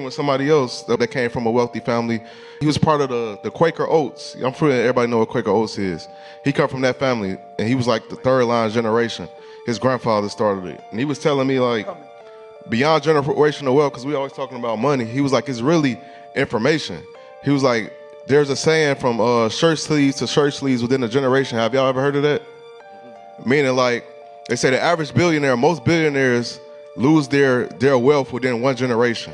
with somebody else that came from a wealthy family. He was part of the Quaker Oats. I'm sure everybody know what Quaker Oats is. He come from that family, and he was like the third line generation. His grandfather started it, and he was telling me like beyond generational wealth, because we always talking about money. He was like, it's really information. He was like, there's a saying from shirt sleeves to shirt sleeves within a generation. Have y'all ever heard of that? Meaning like they say the average billionaire, most billionaires lose their wealth within one generation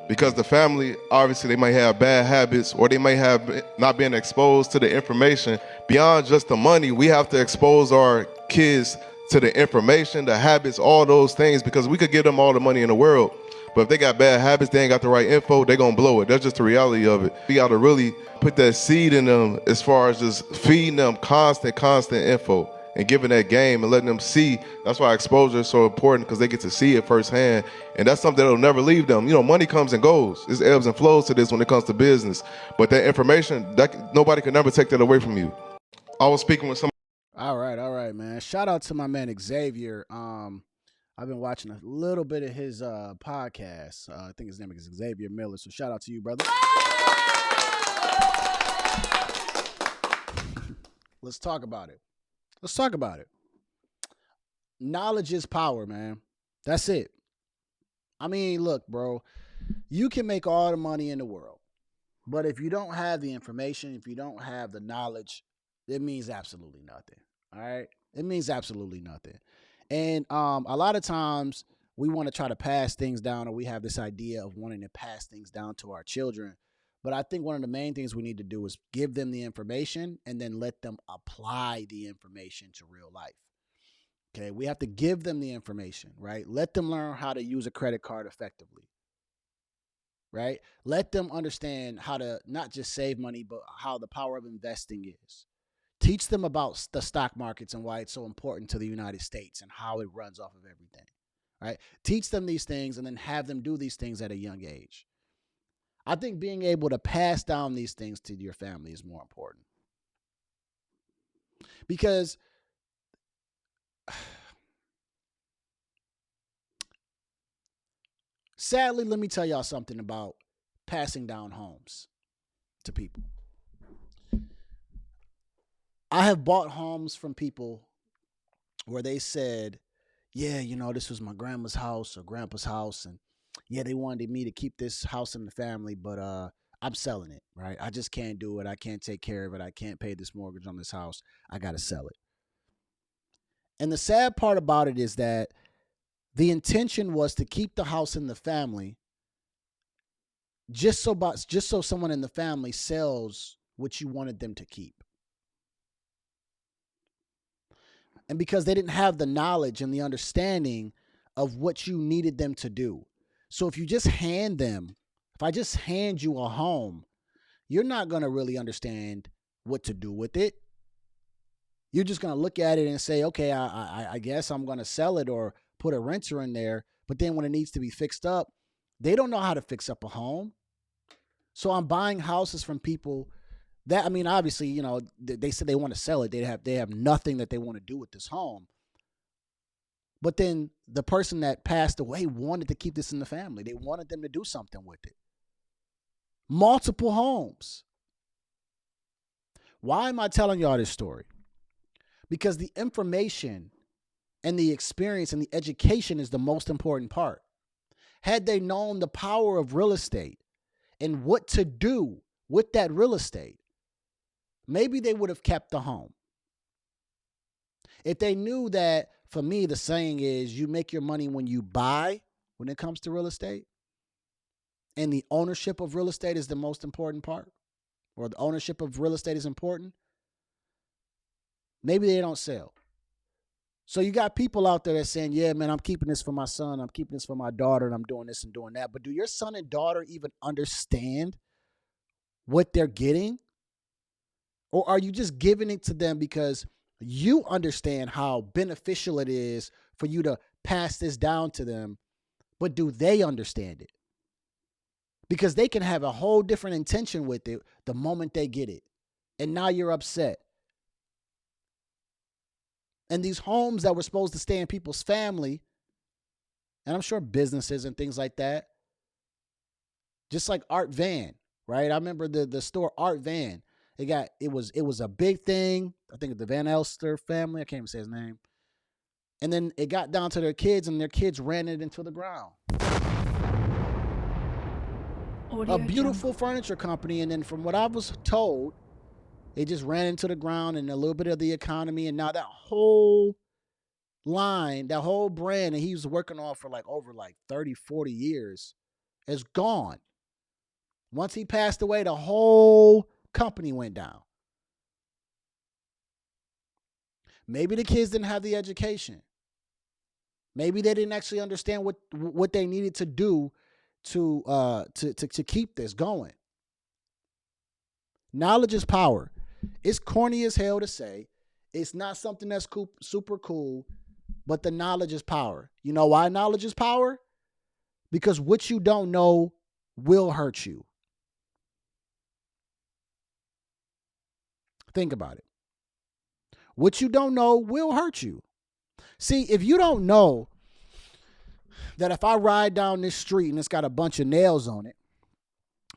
because the family, obviously, they might have bad habits or they might have not been exposed to the information. Beyond just the money, we have to expose our kids to the information, the habits, all those things, because we could give them all the money in the world. But if they got bad habits, they ain't got the right info, they gonna blow it. That's just the reality of it. We gotta really put that seed in them as far as just feeding them constant info and giving that game and letting them see. That's why exposure is so important, because they get to see it firsthand. And that's something that'll never leave them. You know, money comes and goes. There's ebbs and flows to this when it comes to business. But that information, that nobody can never take that away from you. I was speaking with somebody. All right, man. Shout out to my man Xavier. I've been watching a little bit of his podcast. I think his name is Xavier Miller. So shout out to you, brother. Let's talk about it. Let's talk about it. Knowledge is power, man. That's it. I mean, look, bro, you can make all the money in the world, but if you don't have the information, if you don't have the knowledge, it means absolutely nothing. All right? It means absolutely nothing. And a lot of times we want to try to pass things down, or we have this idea of wanting to pass things down to our children. But I think one of the main things we need to do is give them the information and then let them apply the information to real life. Okay, we have to give them the information, right? Let them learn how to use a credit card effectively, right? Let them understand how to not just save money, but how the power of investing is. Teach them about the stock markets and why it's so important to the United States and how it runs off of everything, right? Teach them these things and then have them do these things at a young age. I think being able to pass down these things to your family is more important because sadly, let me tell y'all something about passing down homes to people. I have bought homes from people where they said, yeah, you know, this was my grandma's house or grandpa's house. And yeah, they wanted me to keep this house in the family, but I'm selling it, right? I just can't do it. I can't take care of it. I can't pay this mortgage on this house. I got to sell it. And the sad part about it is that the intention was to keep the house in the family just so someone in the family sells what you wanted them to keep. And because they didn't have the knowledge and the understanding of what you needed them to do. So if I just hand you a home, you're not going to really understand what to do with it. You're just going to look at it and say, okay, I guess I'm going to sell it or put a renter in there. But then when it needs to be fixed up, they don't know how to fix up a home. So I'm buying houses from people that, I mean, obviously, you know, they said they want to sell it. They have nothing that they want to do with this home. But then the person that passed away wanted to keep this in the family. They wanted them to do something with it. Multiple homes. Why am I telling y'all this story? Because the information and the experience and the education is the most important part. Had they known the power of real estate and what to do with that real estate, maybe they would have kept the home. If they knew that, for me, the saying is you make your money when you buy when it comes to real estate, and the ownership of real estate is the most important part, or the ownership of real estate is important, maybe they don't sell. So you got people out there that's saying, yeah, man, I'm keeping this for my son, I'm keeping this for my daughter, and I'm doing this and doing that. But do your son and daughter even understand what they're getting? Or are you just giving it to them because you understand how beneficial it is for you to pass this down to them, but do they understand it? Because they can have a whole different intention with it the moment they get it. And now you're upset. And these homes that were supposed to stay in people's family, and I'm sure businesses and things like that, Just like Art Van, right? I remember the store Art Van. It was a big thing. I think of the Van Elster family. I can't even say his name. And then it got down to their kids, and their kids ran it into the ground. A beautiful furniture company, and then from what I was told, it just ran into the ground and a little bit of the economy, and now that whole line, that whole brand that he was working on for over 30, 40 years is gone. Once he passed away, the whole company went down. Maybe the kids didn't have the education. Maybe they didn't actually understand what they needed to do to keep this going. Knowledge is power. It's corny as hell to say. It's not something that's super cool, but the knowledge is power. You know why knowledge is power? Because what you don't know will hurt you. Think about it. What you don't know will hurt you. See, if you don't know that if I ride down this street and it's got a bunch of nails on it,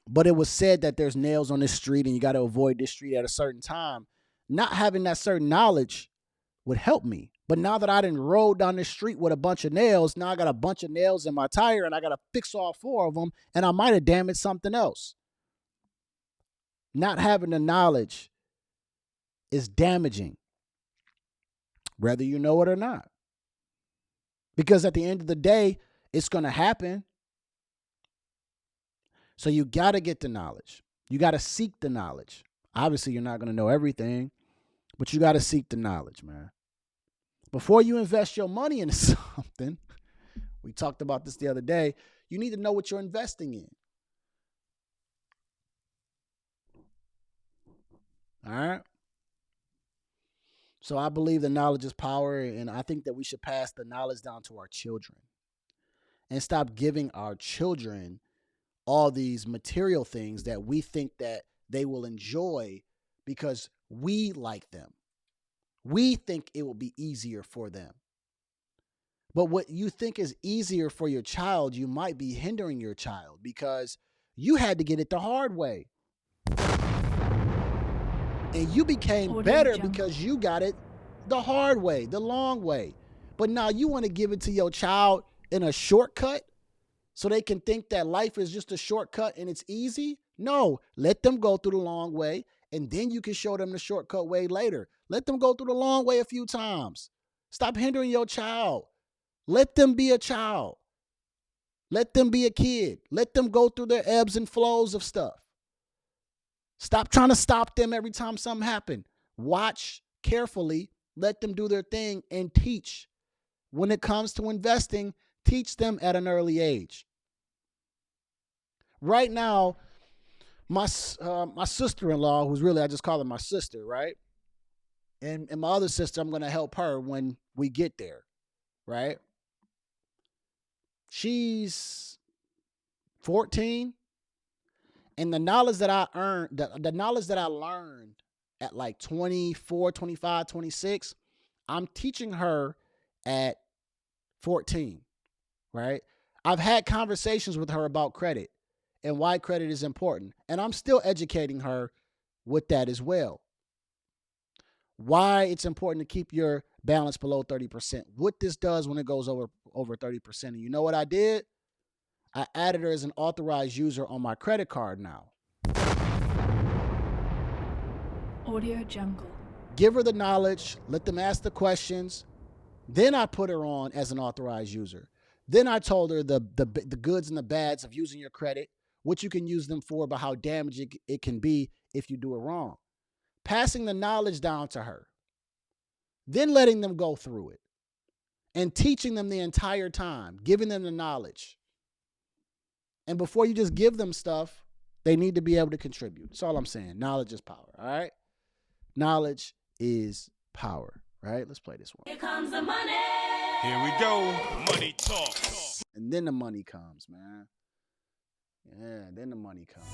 but it was said that there's nails on this street and you got to avoid this street at a certain time, not having that certain knowledge would help me. But now that I done rode down the street with a bunch of nails, now I got a bunch of nails in my tire and I got to fix all 4 of them, and I might have damaged something else. Not having the knowledge is damaging, whether you know it or not. Because at the end of the day, it's going to happen. So you got to get the knowledge. You got to seek the knowledge. Obviously, you're not going to know everything, but you got to seek the knowledge, man. Before you invest your money into something, we talked about this the other day, you need to know what you're investing in. All right? So I believe that knowledge is power, and I think that we should pass the knowledge down to our children and stop giving our children all these material things that we think that they will enjoy because we like them. We think it will be easier for them. But what you think is easier for your child, you might be hindering your child because you had to get it the hard way. And you became better because you got it the hard way, the long way. But now you want to give it to your child in a shortcut so they can think that life is just a shortcut and it's easy? No, let them go through the long way, and then you can show them the shortcut way later. Let them go through the long way a few times. Stop hindering your child. Let them be a child. Let them be a kid. Let them go through their ebbs and flows of stuff. Stop trying to stop them every time something happens. Watch carefully, let them do their thing, and teach. When it comes to investing, teach them at an early age. Right now, my sister-in-law, who's really, I just call her my sister, right? And my other sister, I'm going to help her when we get there, right? She's 14. And the knowledge that I earned, the knowledge that I learned at 24, 25, 26, I'm teaching her at 14, right? I've had conversations with her about credit and why credit is important. And I'm still educating her with that as well. Why it's important to keep your balance below 30%. What this does when it goes over 30%. And you know what I did? I added her as an authorized user on my credit card now. Audio Jungle. Give her the knowledge. Let them ask the questions. Then I put her on as an authorized user. Then I told her the goods and the bads of using your credit, what you can use them for, but how damaging it can be if you do it wrong. Passing the knowledge down to her. Then letting them go through it. And teaching them the entire time. Giving them the knowledge. And before you just give them stuff, they need to be able to contribute. That's all I'm saying. Knowledge is power, all right? Knowledge is power, right? Let's play this one. Here comes the money. Here we go. Money talk. And then the money comes, man. Yeah, then the money comes.